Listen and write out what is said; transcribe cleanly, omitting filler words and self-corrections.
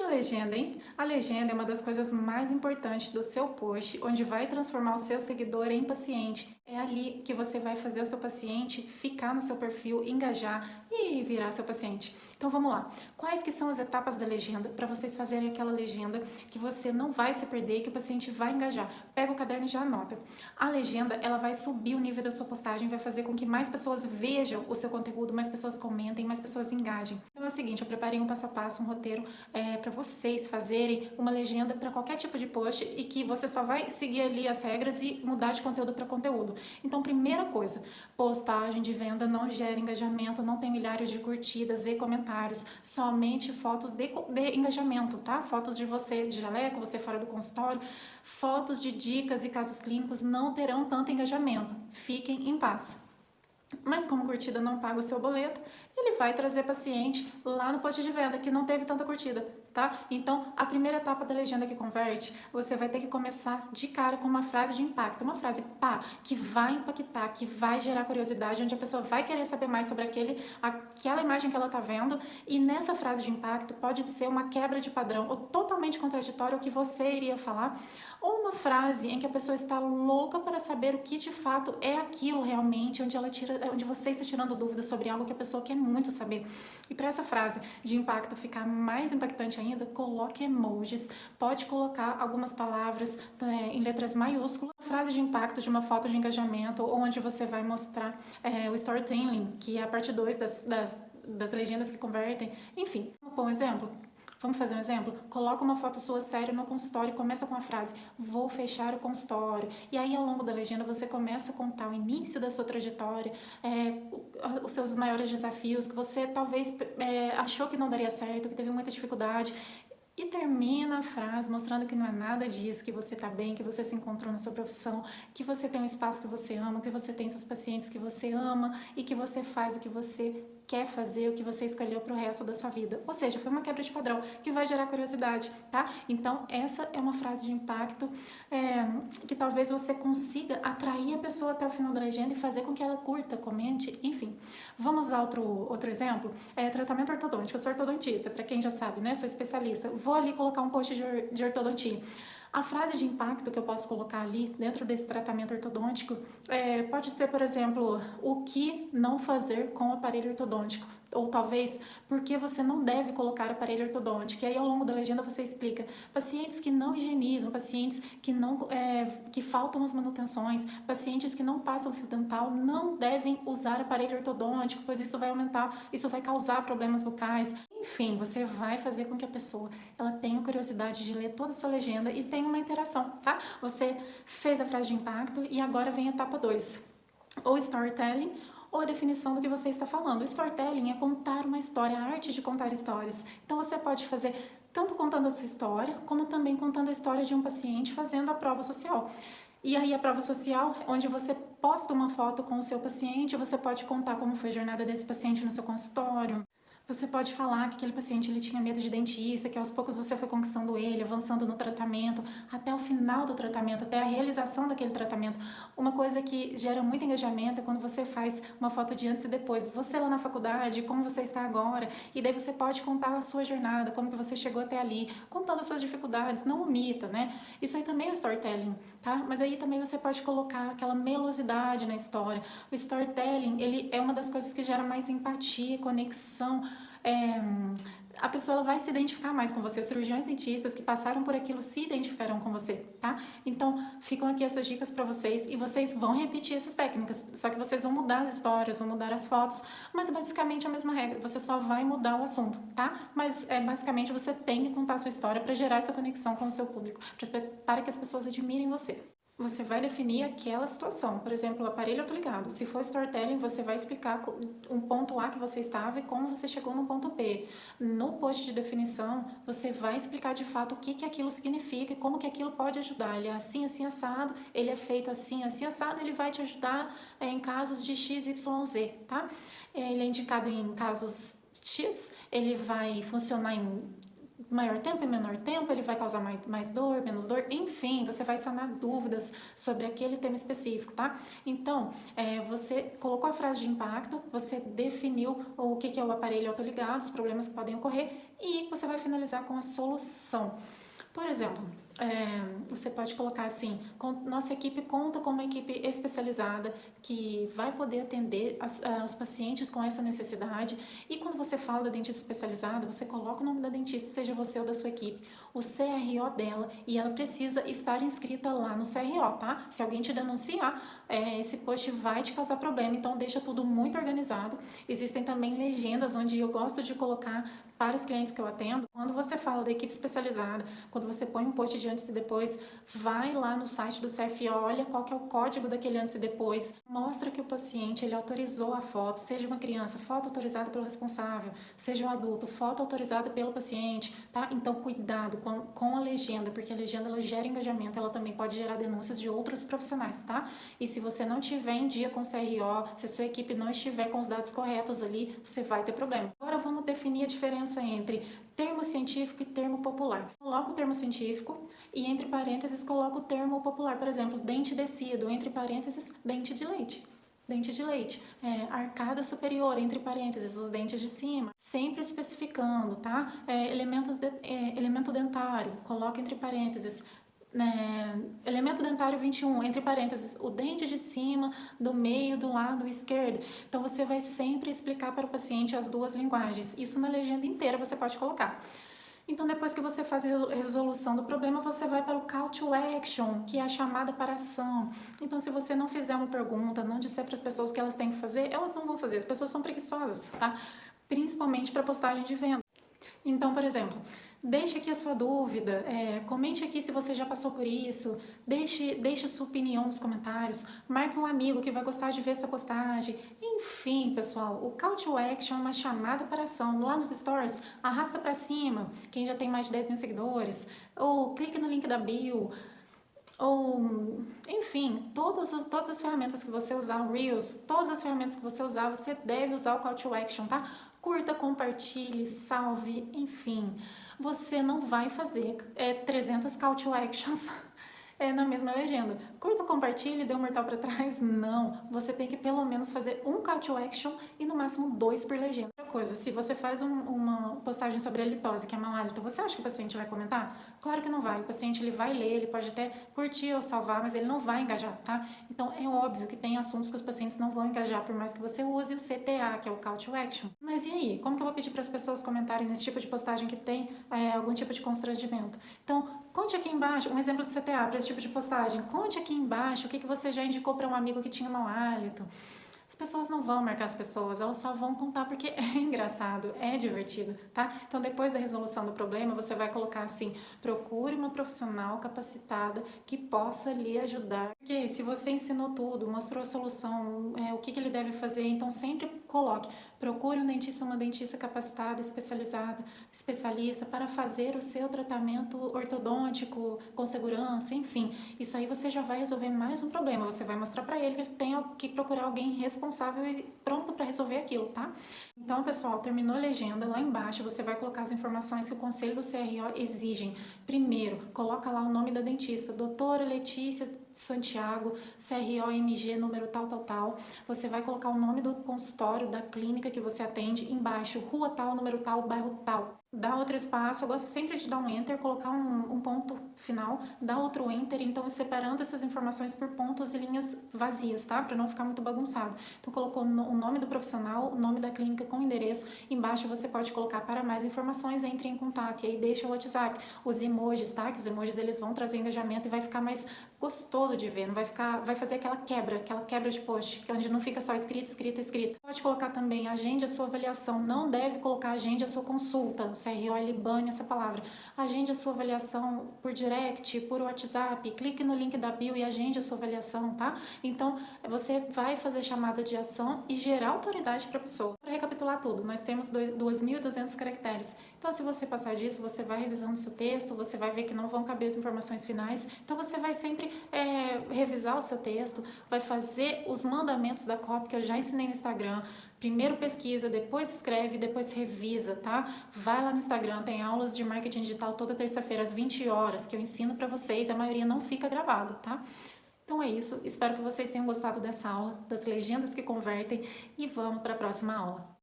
E a legenda, hein? A legenda é uma das coisas mais importantes do seu post, onde vai transformar o seu seguidor em paciente. É ali que você vai fazer o seu paciente ficar no seu perfil, engajar e virar seu paciente. Então vamos lá. Quais que são as etapas da legenda para vocês fazerem aquela legenda que você não vai se perder e que o paciente vai engajar? Pega o caderno e já anota. A legenda, ela vai subir o nível da sua postagem, vai fazer com que mais pessoas vejam o seu conteúdo, mais pessoas comentem, mais pessoas engajem. Então é o seguinte, eu preparei um passo a passo, um roteiro para vocês fazerem uma legenda para qualquer tipo de post e que você só vai seguir ali as regras e mudar de conteúdo para conteúdo. Então, primeira coisa, postagem de venda não gera engajamento, não tem milhares de curtidas e comentários, somente fotos de engajamento, tá? Fotos de você de jaleco, você fora do consultório, fotos de dicas e casos clínicos não terão tanto engajamento. Fiquem em paz. Mas como curtida não paga o seu boleto, ele vai trazer paciente lá no post de venda que não teve tanta curtida, tá? Então, a primeira etapa da legenda que converte, você vai ter que começar de cara com uma frase de impacto, uma frase pá, que vai impactar, que vai gerar curiosidade, onde a pessoa vai querer saber mais sobre aquela imagem que ela tá vendo, e nessa frase de impacto pode ser uma quebra de padrão ou totalmente contraditório ao que você iria falar, ou uma frase em que a pessoa está louca para saber o que de fato é aquilo realmente, onde você está tirando dúvidas sobre algo que a pessoa quer muito saber. E para essa frase de impacto ficar mais impactante ainda, coloque emojis, pode colocar algumas palavras em letras maiúsculas. Uma frase de impacto de uma foto de engajamento, onde você vai mostrar o storytelling, que é a parte 2 das legendas que convertem. Enfim, vamos pôr um exemplo? Vamos fazer um exemplo? Coloca uma foto sua séria no consultório e começa com a frase: vou fechar o consultório. E aí, ao longo da legenda, você começa a contar o início da sua trajetória, os seus maiores desafios, que você talvez achou que não daria certo, que teve muita dificuldade. E termina a frase mostrando que não é nada disso, que você está bem, que você se encontrou na sua profissão, que você tem um espaço que você ama, que você tem seus pacientes que você ama e que você faz o que você quer fazer, o que você escolheu para o resto da sua vida. Ou seja, foi uma quebra de padrão que vai gerar curiosidade, tá? Então, essa é uma frase de impacto que talvez você consiga atrair a pessoa até o final da legenda e fazer com que ela curta, comente, enfim. Vamos usar outro exemplo? Tratamento ortodôntico. Eu sou ortodontista, para quem já sabe, né? Sou especialista. Vou ali colocar um post de ortodontia. A frase de impacto que eu posso colocar ali dentro desse tratamento ortodôntico pode ser, por exemplo, o que não fazer com o aparelho ortodôntico. Ou talvez, por que você não deve colocar aparelho ortodôntico. E aí, ao longo da legenda, você explica pacientes que não higienizam, pacientes que faltam as manutenções, pacientes que não passam fio dental, não devem usar aparelho ortodôntico, pois isso vai causar problemas bucais. Enfim, você vai fazer com que a pessoa ela tenha curiosidade de ler toda a sua legenda e tenha uma interação, tá? Você fez a frase de impacto e agora vem a etapa 2, ou storytelling, ou a definição do que você está falando. O storytelling é contar uma história, a arte de contar histórias. Então você pode fazer tanto contando a sua história, como também contando a história de um paciente fazendo a prova social. E aí a prova social, onde você posta uma foto com o seu paciente, você pode contar como foi a jornada desse paciente no seu consultório. Você pode falar que aquele paciente ele tinha medo de dentista, que aos poucos você foi conquistando ele, avançando no tratamento, até o final do tratamento, até a realização daquele tratamento. Uma coisa que gera muito engajamento é quando você faz uma foto de antes e depois. Você lá na faculdade, como você está agora, e daí você pode contar a sua jornada, como que você chegou até ali, contando as suas dificuldades, não omita, né? Isso aí também é o storytelling, tá? Mas aí também você pode colocar aquela melosidade na história. O storytelling, ele é uma das coisas que gera mais empatia, conexão. A pessoa ela vai se identificar mais com você. Os cirurgiões dentistas que passaram por aquilo se identificarão com você, tá? Então, ficam aqui essas dicas para vocês e vocês vão repetir essas técnicas, só que vocês vão mudar as histórias, vão mudar as fotos, mas é basicamente a mesma regra, você só vai mudar o assunto, tá? Mas basicamente você tem que contar a sua história para gerar essa conexão com o seu público, para que as pessoas admirem você. Você vai definir aquela situação, por exemplo, o aparelho autoligado. Se for storytelling, você vai explicar um ponto A que você estava e como você chegou no ponto B. No post de definição, você vai explicar de fato o que aquilo significa e como que aquilo pode ajudar. Ele é assim, assim, assado, ele é feito assim, assim, assado, ele vai te ajudar em casos de X, Y, Z, tá? Ele é indicado em casos X, ele vai funcionar em maior tempo e menor tempo, ele vai causar mais dor, menos dor, enfim, você vai sanar dúvidas sobre aquele tema específico, tá? Então, você colocou a frase de impacto, você definiu o que é o aparelho autoligado, os problemas que podem ocorrer, e você vai finalizar com a solução. Por exemplo, você pode colocar assim: nossa equipe conta com uma equipe especializada que vai poder atender os pacientes com essa necessidade. E quando você fala da dentista especializada, você coloca o nome da dentista, seja você ou da sua equipe, o CRO dela, e ela precisa estar inscrita lá no CRO, tá? Se alguém te denunciar, esse post vai te causar problema, então deixa tudo muito organizado. Existem também legendas onde eu gosto de colocar para os clientes que eu atendo. Quando você fala da equipe especializada, quando você põe um post de antes e depois, vai lá no site do CFO, olha qual que é o código daquele antes e depois, mostra que o paciente ele autorizou a foto, seja uma criança, foto autorizada pelo responsável, seja um adulto, foto autorizada pelo paciente, tá? Então cuidado com a legenda, porque a legenda ela gera engajamento, ela também pode gerar denúncias de outros profissionais, tá? E se você não tiver em dia com o CRO, se a sua equipe não estiver com os dados corretos ali, você vai ter problema. Agora vamos definir a diferença entre termo científico e termo popular. Coloca o termo científico e entre parênteses coloca o termo popular, por exemplo, dente descido, entre parênteses, dente de leite. Dente de leite, arcada superior, entre parênteses, os dentes de cima, sempre especificando, tá? Elemento dentário, coloca entre parênteses, elemento dentário 21, entre parênteses, o dente de cima, do meio, do lado esquerdo. Então você vai sempre explicar para o paciente as duas linguagens. Isso na legenda inteira você pode colocar. Então, depois que você faz a resolução do problema, você vai para o call to action, que é a chamada para ação. Então, se você não fizer uma pergunta, não disser para as pessoas o que elas têm que fazer, elas não vão fazer. As pessoas são preguiçosas, tá? Principalmente para postagem de venda. Então, por exemplo, deixe aqui a sua dúvida, comente aqui se você já passou por isso, deixe a sua opinião nos comentários, marque um amigo que vai gostar de ver essa postagem. Enfim, pessoal, o Call to Action é uma chamada para ação. Lá nos stories, arrasta para cima, quem já tem mais de 10 mil seguidores, ou clique no link da bio, ou, enfim, todas as ferramentas que você usar, o Reels, todas as ferramentas que você usar, você deve usar o Call to Action, tá? Curta, compartilhe, salve, enfim. Você não vai fazer 300 Call to Actions na mesma legenda. Curta, compartilhe, dê um mortal para trás? Não. Você tem que pelo menos fazer um Call to Action e no máximo 2 por legenda. Outra coisa, se você faz uma postagem sobre a litose, que é mau hálito, você acha que o paciente vai comentar? Claro que não vai. O paciente ele vai ler, ele pode até curtir ou salvar, mas ele não vai engajar, tá? Então é óbvio que tem assuntos que os pacientes não vão engajar, por mais que você use o CTA, que é o Call to Action. Mas e aí? Como que eu vou pedir para as pessoas comentarem nesse tipo de postagem que tem algum tipo de constrangimento? Então, conte aqui embaixo, um exemplo de CTA para esse tipo de postagem. Conte aqui embaixo o que você já indicou para um amigo que tinha mau hálito. As pessoas não vão marcar as pessoas, elas só vão contar porque é engraçado, é divertido, tá? Então, depois da resolução do problema, você vai colocar assim: procure uma profissional capacitada que possa lhe ajudar. Porque se você ensinou tudo, mostrou a solução, o que ele deve fazer, então sempre coloque: procure um dentista, uma dentista capacitada, especializada, especialista para fazer o seu tratamento ortodôntico com segurança, enfim. Isso aí você já vai resolver mais um problema. Você vai mostrar para ele que ele tem que procurar alguém responsável e pronto para resolver aquilo, tá? Então, pessoal, terminou a legenda, lá embaixo você vai colocar as informações que o Conselho do CRO exigem. Primeiro, coloca lá o nome da dentista, doutora Letícia Santiago, CRO-MG, número tal, tal, tal. Você vai colocar o nome do consultório, da clínica que você atende, embaixo, rua tal, número tal, bairro tal. Dá outro espaço, eu gosto sempre de dar um enter, colocar um ponto final, dá outro enter, então separando essas informações por pontos e linhas vazias, tá? Para não ficar muito bagunçado. Então colocou o nome do profissional, o nome da clínica com endereço, embaixo você pode colocar para mais informações, entre em contato, e aí deixa o WhatsApp, os emojis, tá? Que os emojis eles vão trazer engajamento e vai ficar mais gostoso de ver, não vai fazer aquela quebra de post, que é onde não fica só escrita. Pode colocar também: agende a sua avaliação, não deve colocar agende a sua consulta, o CRO ele bane essa palavra. Agende a sua avaliação por direct, por WhatsApp, clique no link da bio e agende a sua avaliação, tá? Então, você vai fazer chamada de ação e gerar autoridade para a pessoa. Para recapitular tudo, nós temos 2.200 caracteres. Então, se você passar disso, você vai revisando o seu texto, você vai ver que não vão caber as informações finais. Então, você vai sempre revisar o seu texto, vai fazer os mandamentos da copy que eu já ensinei no Instagram. Primeiro pesquisa, depois escreve, depois revisa, tá? Vai lá no Instagram, tem aulas de marketing digital toda terça-feira às 20 horas que eu ensino para vocês, a maioria não fica gravado, tá? Então é isso, espero que vocês tenham gostado dessa aula, das legendas que convertem, e vamos para a próxima aula.